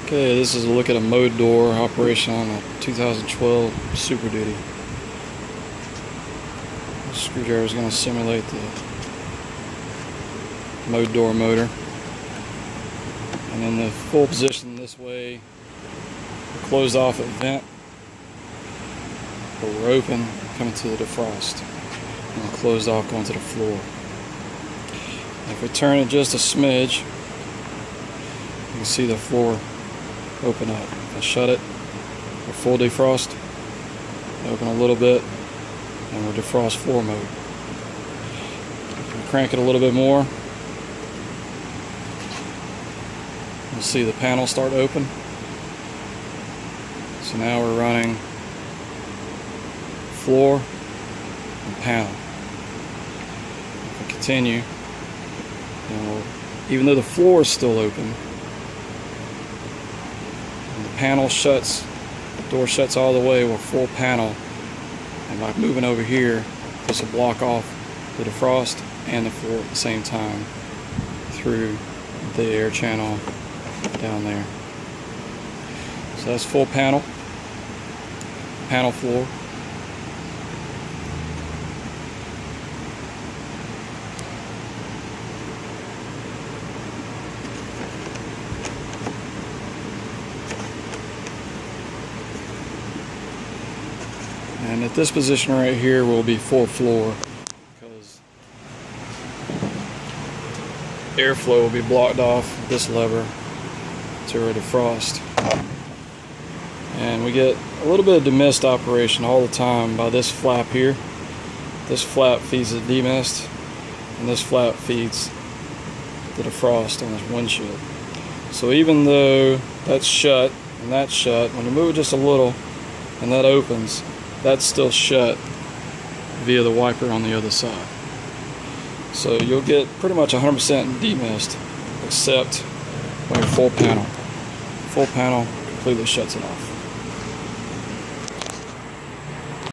Okay, this is a look at a mode door operation on a 2012 Super Duty. The screwdriver is going to simulate the mode door motor. And in the full position this way, we're closed off at vent, but we're open coming to the defrost. And we're closed off going to the floor. If we turn it just a smidge, you can see the floor open up. If I shut it, we're full defrost. Open a little bit, and we're defrost floor mode. If we crank it a little bit more, you'll see the panel start to open. So now we're running floor and panel. If we continue, then even though the floor is still open, panel shuts, the door shuts all the way, we're full panel, and by moving over here this will block off the defrost and the floor at the same time through the air channel down there. So that's full panel floor. And at this position right here will be full floor, because airflow will be blocked off this lever to our defrost. And we get a little bit of demist operation all the time by this flap here. This flap feeds the demist, and this flap feeds the defrost on this windshield. So even though that's shut and that's shut, when you move it just a little and that opens, that's still shut via the wiper on the other side. So you'll get pretty much 100% demist, except when you're full panel. Full panel completely shuts it off.